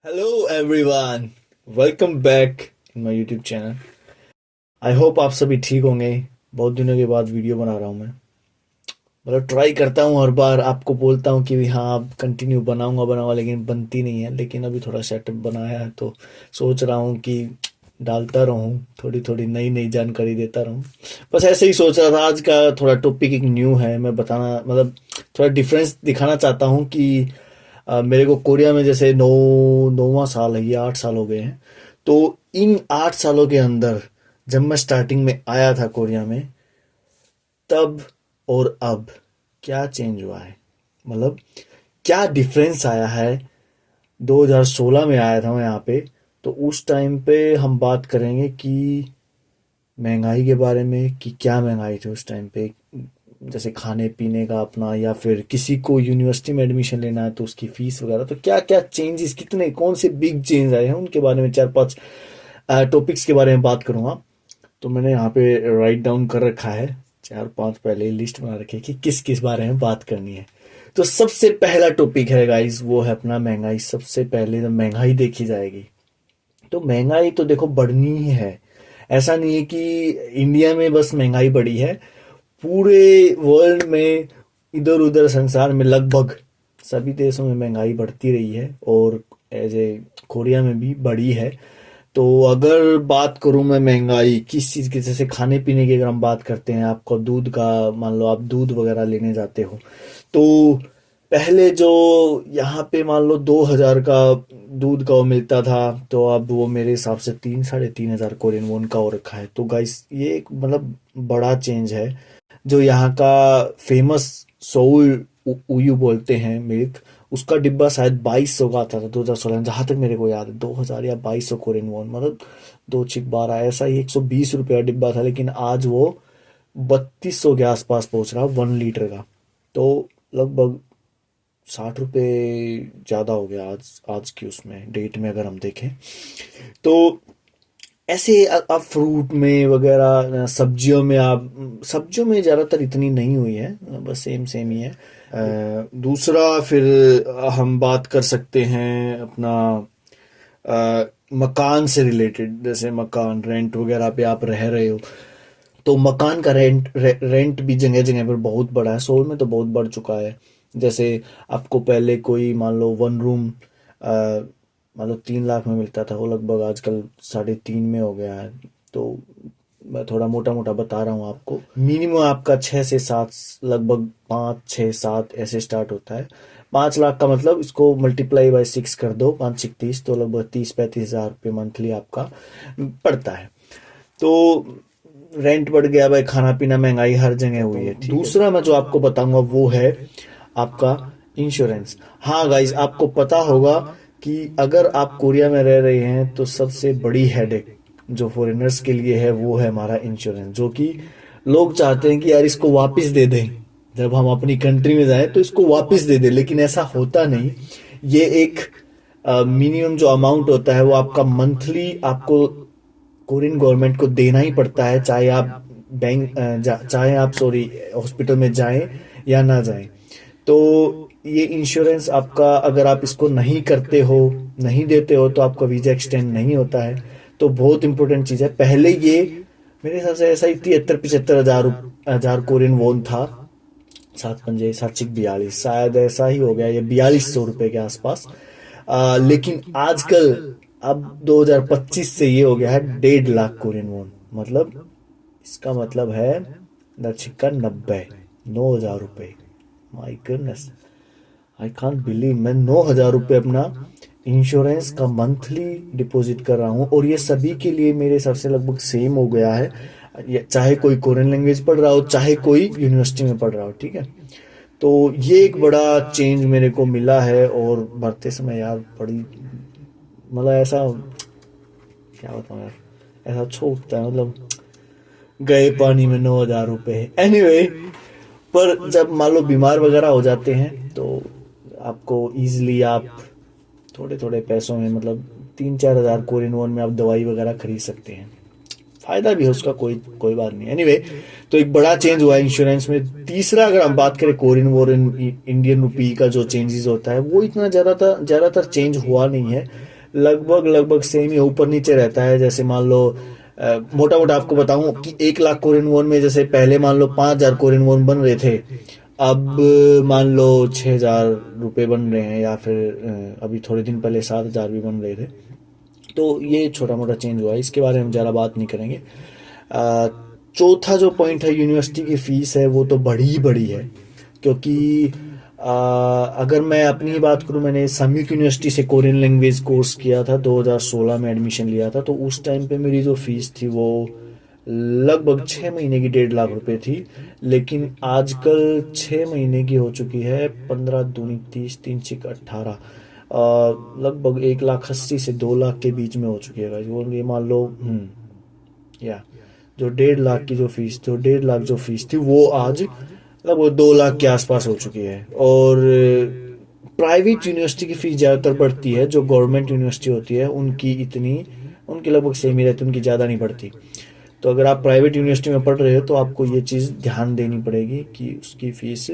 Hello everyone, welcome back in my YouTube channel. I hope आप सभी ठीक होंगे। बहुत दिनों के बाद वीडियो बना रहा हूँ मैं। मतलब ट्राई करता हूँ, हर बार आपको बोलता हूँ कि भी हाँ अब कंटिन्यू बनाऊंगा लेकिन बनती नहीं है। लेकिन अभी थोड़ा सेटअप बनाया है तो सोच रहा हूँ कि डालता रहूँ, थोड़ी थोड़ी नई नई जानकारी देता रहूँ। बस ऐसे ही सोच रहा था। आज का थोड़ा टॉपिक एक न्यू है, मैं बताना मतलब थोड़ा डिफरेंस दिखाना चाहता हूँ कि मेरे को कोरिया में जैसे नौवां साल है, ये 8 साल हो गए हैं। तो इन 8 सालों के अंदर जब मैं स्टार्टिंग में आया था कोरिया में, तब और अब क्या चेंज हुआ है, मतलब क्या डिफरेंस आया है। 2016 में आया था मैं यहाँ पे, तो उस टाइम पे हम बात करेंगे कि महंगाई के बारे में कि क्या महंगाई थी उस टाइम पे। जैसे खाने पीने का अपना, या फिर किसी को यूनिवर्सिटी में एडमिशन लेना है तो उसकी फीस वगैरह, तो क्या क्या चेंजेस, कितने कौन से बिग चेंज आए हैं उनके बारे में चार पांच टॉपिक्स के बारे में बात करूंगा। तो मैंने यहाँ पे राइट डाउन कर रखा है, चार पांच पहले लिस्ट बना रखी है कि किस किस बारे में बात करनी है। तो सबसे पहला टॉपिक है गाइस, वो है अपना महंगाई। सबसे पहले जब महंगाई देखी जाएगी तो महंगाई तो देखो बढ़नी ही है। ऐसा नहीं है कि इंडिया में बस महंगाई बढ़ी है, पूरे वर्ल्ड में, इधर उधर संसार में लगभग सभी देशों में महंगाई बढ़ती रही है, और एज ए कोरिया में भी बढ़ी है। तो अगर बात करूं मैं महंगाई किस चीज़ की, जैसे खाने पीने की अगर हम बात करते हैं, आपको दूध का, मान लो आप दूध वगैरह लेने जाते हो, तो पहले जो यहाँ पे मान लो 2,000 का दूध का वो मिलता था, तो अब वो मेरे हिसाब से 3 साढ़े 3 हजार कोरियन वोन का हो रखा है। तो गाइस ये एक मतलब बड़ा चेंज है। जो यहाँ का फेमस सोउल उयू बोलते हैं मिल्क, उसका डिब्बा शायद 2200 का आता था 2016 में, जहां तक मेरे को याद है 2000 या 2200 कोरियन वॉन, मतलब दो छिक 12 ऐसा ही 120 रुपया डिब्बा था। लेकिन आज वो 3200 के आसपास पहुंच रहा 1 लीटर का। तो लगभग 60 रुपये ज्यादा हो गया आज आज की उसमें डेट में अगर हम देखें तो। ऐसे आप फ्रूट में वगैरह, सब्जियों में, आप सब्जियों में ज़्यादातर इतनी नहीं हुई है, बस सेम सेम ही है। दूसरा फिर हम बात कर सकते हैं अपना मकान से रिलेटेड। जैसे मकान रेंट वगैरह पे आप रह रहे हो, तो मकान का रेंट भी जगह जगह पर बहुत बड़ा है। सोल में तो बहुत बढ़ चुका है। जैसे आपको पहले कोई मान लो वन रूम मान लो 3 लाख में मिलता था, वो लगभग आजकल 3.5 में हो गया है। तो मैं थोड़ा मोटा मोटा बता रहा हूँ आपको, मिनिमम आपका 6 से 7, लगभग 5 6 7 ऐसे स्टार्ट होता है। 5 लाख का मतलब इसको मल्टीप्लाई बाय 6 कर दो, 5 6 30, तो लगभग 30 35 हजार रुपये मंथली आपका पड़ता है। तो रेंट बढ़ गया भाई, खाना पीना महंगाई हर जगह हुई है, ठीक है। दूसरा मैं जो आपको बताऊंगा वो है आपका इंश्योरेंस। हाँ गाइस, आपको पता होगा कि अगर आप कोरिया में रह रहे हैं तो सबसे बड़ी हेडेक जो फॉरेनर्स के लिए है वो है हमारा इंश्योरेंस, जो कि लोग चाहते हैं कि यार इसको वापस दे दें, जब हम अपनी कंट्री में जाएं तो इसको वापस दे दें, लेकिन ऐसा होता नहीं। ये एक मिनिमम जो अमाउंट होता है वो आपका मंथली आपको कोरियन गवर्नमेंट को देना ही पड़ता है, चाहे आप चाहे आप सॉरी हॉस्पिटल में जाएं या ना जाएं। तो ये इंश्योरेंस आपका, अगर आप इसको नहीं करते हो, नहीं देते हो, तो आपका वीजा एक्सटेंड नहीं होता है। तो बहुत इंपॉर्टेंट चीज है। पहले ये मेरे हिसाब से ऐसा ही 73 75 हजार कोरियन वोन था, 7 पंजे 7 6 42, शायद ऐसा ही हो गया ये 4200 रुपए के आसपास। लेकिन आजकल अब 2025 से ये हो गया है 1.5 लाख कोरियन वोन। मतलब इसका मतलब है दक्षिण का 9,000 रुपये। My goodness, I can't believe, मैं 9,000 रुपये अपना इंश्योरेंस का मंथली डिपॉजिट कर रहा हूँ, और ये सभी के लिए मेरे हिसाब से लगभग सेम हो गया है। चाहे कोई कोरियन लैंग्वेज पढ़ रहा हो, चाहे कोई यूनिवर्सिटी में पढ़ रहा हो, ठीक है। तो ये एक बड़ा चेंज मेरे को मिला है। और भरते समय यार बड़ी, मतलब ऐसा क्या बताऊं यार, ऐसा छोड़ता है, मतलब गए पानी में 9,000 रुपये। एनीवे, पर जब मान लो बीमार वगैरह हो जाते हैं तो आपको इजीली आप थोड़े थोड़े पैसों में, मतलब 3 4 हजार कोरियन वॉन में आप दवाई वगैरह खरीद सकते हैं। फायदा भी है उसका, कोई कोई बात नहीं। एनीवे तो एक बड़ा चेंज हुआ है इंश्योरेंस में। तीसरा अगर हम बात करें Korean war in Indian rupee का जो चेंजेस होता है, वो इतना ज्यादातर चेंज हुआ नहीं है, लगभग लगभग सेम ही ऊपर नीचे रहता है। जैसे मान लो मोटा मोटा आपको बताऊं कि 1 लाख कोरियन वॉन में जैसे पहले मान लो 5,000 कोरियन वॉन बन रहे थे, अब मान लो 6,000 रुपये बन रहे हैं, या फिर अभी थोड़े दिन पहले 7,000 भी बन रहे थे। तो ये छोटा मोटा चेंज हुआ है, इसके बारे में हम ज़्यादा बात नहीं करेंगे। अ, चौथा जो पॉइंट है, यूनिवर्सिटी की फीस है, वो तो बड़ी बड़ी है। क्योंकि अगर मैं अपनी ही बात करूं, मैंने संयुक्त यूनिवर्सिटी से कोरियन लैंग्वेज कोर्स किया था, 2016 में एडमिशन लिया था। तो उस टाइम पे मेरी जो फीस थी वो लगभग 6 महीने की 1.5 लाख रुपए थी। लेकिन आजकल 6 महीने की हो चुकी है 15 दूनी 30, 3 6 18, लगभग 1,80,000 से 2 लाख के बीच में हो चुकी है guys। वो ये मान लो या जो 1.5 लाख की जो फीस थी, 1.5 लाख जो फीस थी, वो आज लगभग 2 लाख के आसपास हो चुकी है। और प्राइवेट यूनिवर्सिटी की फीस ज़्यादातर बढ़ती है, जो गवर्नमेंट यूनिवर्सिटी होती है उनकी इतनी, उनकी लगभग सेम ही रहती है, उनकी ज़्यादा नहीं बढ़ती। तो अगर आप प्राइवेट यूनिवर्सिटी में पढ़ रहे हो तो आपको ये चीज़ ध्यान देनी पड़ेगी कि उसकी फ़ीस,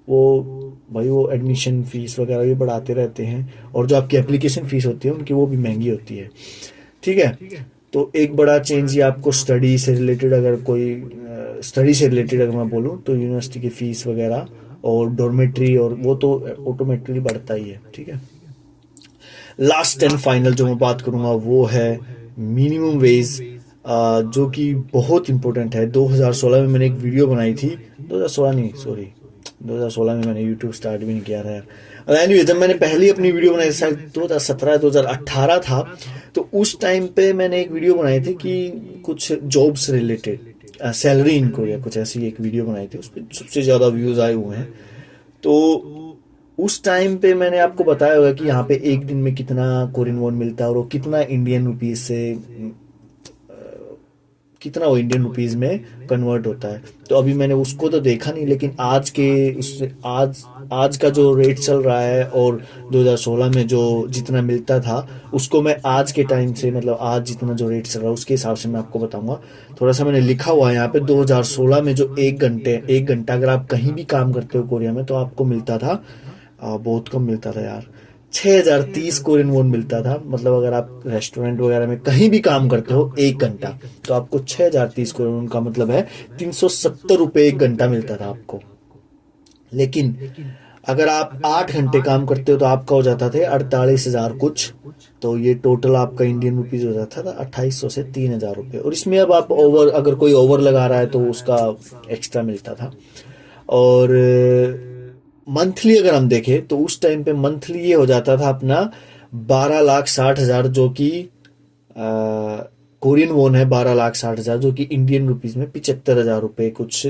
वो भाई वो एडमिशन फ़ीस वगैरह भी बढ़ाते रहते हैं, और जो आपकी एप्लीकेशन फ़ीस होती है उनकी, वो भी महंगी होती है। ठीक है। तो एक बड़ा चेंज ये आपको स्टडी से रिलेटेड, अगर कोई स्टडी से रिलेटेड अगर मैं बोलूँ तो यूनिवर्सिटी की फ़ीस वगैरह और डॉर्मेट्री, और वो तो ऑटोमेटिकली बढ़ता ही है। ठीक है। लास्ट एंड फाइनल जो मैं बात करूंगा वो है मिनिमम वेज, जो कि बहुत इंपॉर्टेंट है। 2016 में मैंने एक वीडियो बनाई थी, 2016 नहीं सॉरी, 2016 में मैंने यूट्यूब स्टार्ट भी नहीं किया था यार। एनीवे जब मैंने पहली अपनी वीडियो बनाई, शायद 2017 2018 था, तो उस टाइम पे मैंने एक वीडियो बनाई थी कि कुछ जॉब्स रिलेटेड, सैलरी इनको या कुछ ऐसी एक वीडियो बनाई थी। उस पर सबसे ज़्यादा व्यूज़ आए हुए हैं। तो उस टाइम पे मैंने आपको बताया होगा कि यहाँ पे एक दिन में कितना कोरियन वॉन मिलता है, और वो कितना इंडियन रुपीज से, कितना वो इंडियन रुपीज में कन्वर्ट होता है। तो अभी मैंने उसको तो देखा नहीं, लेकिन आज के उससे आज का जो रेट चल रहा है, और 2016 में जो जितना मिलता था, उसको मैं आज के टाइम से, मतलब आज जितना जो रेट चल रहा है उसके हिसाब से मैं आपको बताऊंगा। थोड़ा सा मैंने लिखा हुआ है यहाँ पे, 2016 में जो एक घंटा अगर आप कहीं भी काम करते हो कोरिया में, तो आपको मिलता था, बहुत कम मिलता था यार, 6,030 कोरियन वोन मिलता था। मतलब अगर आप रेस्टोरेंट वगैरह में कहीं भी काम करते हो 1 घंटा, तो आपको 6,030 कोरियन वोन का मतलब है 370 रुपये 1 घंटा मिलता था आपको। लेकिन अगर आप 8 घंटे काम करते हो तो आपका हो जाता थे 48,000 कुछ। तो ये टोटल आपका इंडियन रुपीज हो जाता था 2,800 से 3,000 रुपये। और इसमें अब आप ओवर, अगर कोई ओवर लगा रहा है तो उसका एक्स्ट्रा मिलता था। और मंथली अगर हम देखें तो उस टाइम पे मंथली ये हो जाता था अपना 12,60,000, जो कि कोरियन वोन है 12,60,000, जो कि इंडियन रुपीज में 75,000 रुपये कुछ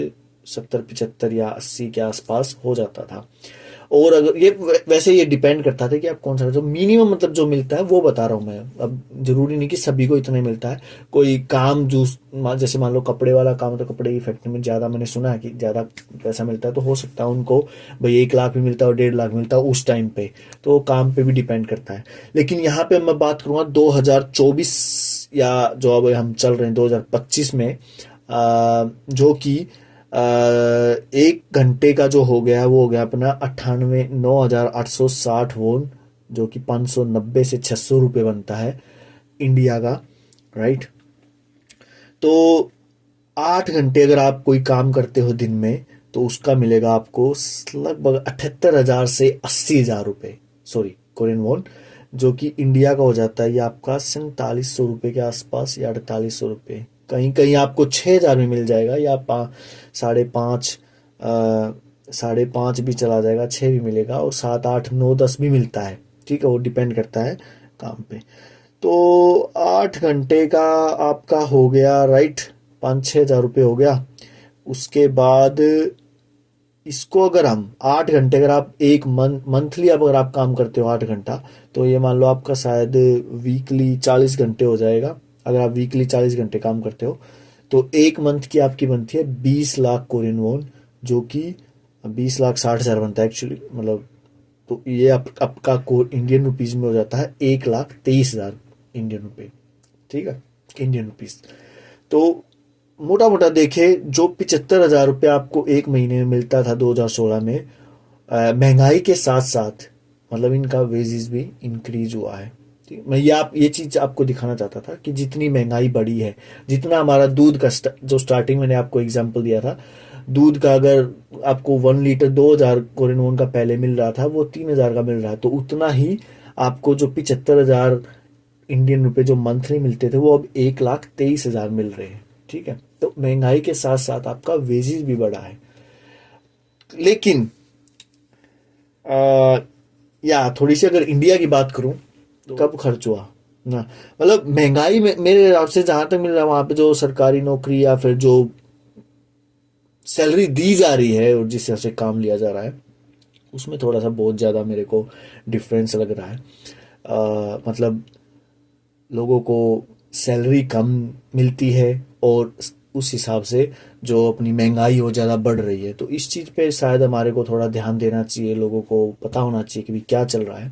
70 75 या 80 के आसपास हो जाता था। और अगर ये वैसे ये डिपेंड करता था कि आप कौन सा, जो मिनिमम मतलब जो मिलता है वो बता रहा हूँ मैं। अब जरूरी नहीं कि सभी को इतना ही मिलता है। कोई काम जैसे मान लो कपड़े वाला काम, तो कपड़े की फैक्ट्री में ज़्यादा मैंने सुना है कि ज़्यादा पैसा मिलता है, तो हो सकता है उनको भाई 1 लाख भी मिलता है और 1.5 लाख मिलता है उस टाइम पे। तो काम पे भी डिपेंड करता है। लेकिन यहाँ पे मैं बात करूँगा 2024, या जो अब हम चल रहे हैं 2025 में, जो कि 1 घंटे का जो हो गया वो हो गया अपना 9,860 वोन, जो कि 590 से 600 रुपये बनता है इंडिया का। राइट। तो 8 घंटे अगर आप कोई काम करते हो दिन में, तो उसका मिलेगा आपको लगभग 78,000 से 80,000 रुपये, सॉरी कोरियन वोन, जो कि इंडिया का हो जाता है ये आपका 4700 रुपये के आसपास, या 4800 रुपये। कहीं कहीं आपको 6,000 में मिल जाएगा, या 5.5, 5.5 भी चला जाएगा, 6 भी मिलेगा, और 7 8 9 10 भी मिलता है। ठीक है, वो डिपेंड करता है काम पे। तो 8 घंटे का आपका हो गया, राइट, 5-6 हज़ार रुपये हो गया। उसके बाद इसको अगर हम 8 घंटे, अगर आप एक मंथली अब अगर आप काम करते हो 8 घंटा, तो ये मान लो आपका शायद वीकली 40 घंटे हो जाएगा। अगर आप वीकली 40 घंटे काम करते हो तो एक मंथ की आपकी बनती है 20 लाख कोरियन वोन, जो कि 20,60,000 बनता है एक्चुअली, मतलब। तो ये आपका इंडियन रुपीज में हो जाता है 1,23,000 इंडियन रुपये। ठीक है, इंडियन रुपीज। तो मोटा मोटा देखे, जो 75,000 रुपये आपको एक महीने में मिलता था 2016 में, महंगाई के साथ साथ मतलब इनका वेजेस भी इंक्रीज हुआ है। ठीक, मैं ये चीज आपको दिखाना चाहता था कि जितनी महंगाई बढ़ी है, जितना हमारा दूध का जो स्टार्टिंग मैंने आपको एग्जांपल दिया था, दूध का अगर आपको 1 लीटर 2,000 कोरियन वोन का पहले मिल रहा था, वो 3,000 का मिल रहा है। तो उतना ही आपको जो 75,000 इंडियन रुपए जो मंथली मिलते थे, वो अब 1,23,000 मिल रहे हैं। ठीक है, तो महंगाई के साथ साथ आपका वेजेस भी बढ़ा है। लेकिन आ, या थोड़ी सी अगर इंडिया की बात करूं तो कब खर्च हुआ ना, मतलब महंगाई में मेरे हिसाब से जहां तक मिल रहा है, वहां पे जो सरकारी नौकरी या फिर जो सैलरी दी जा रही है और जिस हिसाब से काम लिया जा रहा है, उसमें थोड़ा सा बहुत ज़्यादा मेरे को डिफरेंस लग रहा है। मतलब लोगों को सैलरी कम मिलती है और उस हिसाब से जो अपनी महंगाई वो ज़्यादा बढ़ रही है। तो इस चीज़ पे शायद हमारे को थोड़ा ध्यान देना चाहिए, लोगों को पता होना चाहिए कि भाई क्या चल रहा है।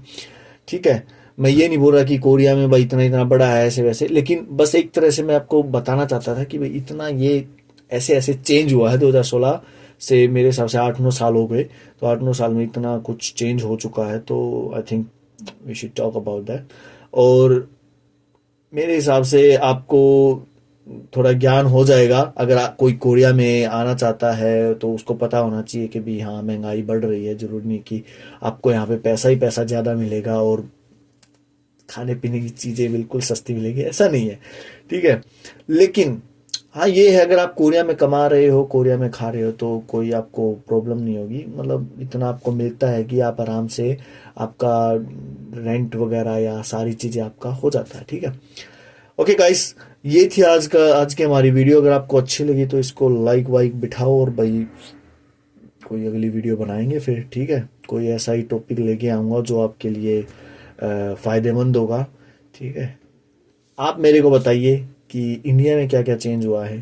ठीक है, मैं ये नहीं बोल रहा कि कोरिया में भाई इतना इतना बड़ा है ऐसे वैसे, लेकिन बस एक तरह से मैं आपको बताना चाहता था कि भाई इतना ये ऐसे ऐसे चेंज हुआ है 2016 से। मेरे हिसाब से 8-9 साल हो गए, तो 8-9 साल में इतना कुछ चेंज हो चुका है। तो I think we should talk about that. और मेरे हिसाब से आपको थोड़ा ज्ञान हो जाएगा, अगर कोई कोरिया में आना चाहता है तो उसको पता होना चाहिए कि भी हाँ महंगाई बढ़ रही है। जरूरी नहीं कि आपको यहाँ पे पैसा ही पैसा ज़्यादा मिलेगा और खाने पीने की चीज़ें बिल्कुल सस्ती मिलेगी, ऐसा नहीं है। ठीक है, लेकिन हाँ ये है, अगर आप कोरिया में कमा रहे हो, कोरिया में खा रहे हो, तो कोई आपको प्रॉब्लम नहीं होगी। मतलब इतना आपको मिलता है कि आप आराम से आपका रेंट वगैरह या सारी चीज़ें आपका हो जाता है। ठीक है, ओके गाइस, ये थी आज की हमारी वीडियो। अगर आपको अच्छी लगी तो इसको लाइक वाइक बिठाओ, और भाई कोई अगली वीडियो बनाएंगे फिर। ठीक है, कोई ऐसा ही टॉपिक लेके आऊँगा जो आपके लिए फ़ायदेमंद होगा। ठीक है, आप मेरे को बताइए कि इंडिया में क्या क्या चेंज हुआ है।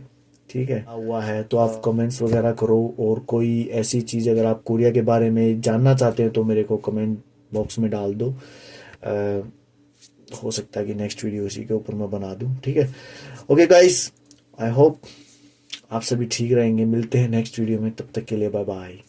ठीक है, हुआ है तो आप कमेंट्स वगैरह करो, और कोई ऐसी चीज़ अगर आप कोरिया के बारे में जानना चाहते हैं तो मेरे को कमेंट बॉक्स में डाल दो। हो सकता है कि नेक्स्ट वीडियो इसी के ऊपर मैं बना दूं। ठीक है, ओके गाइस, आई होप आप सभी ठीक रहेंगे। मिलते हैं नेक्स्ट वीडियो में, तब तक के लिए बाय बाय।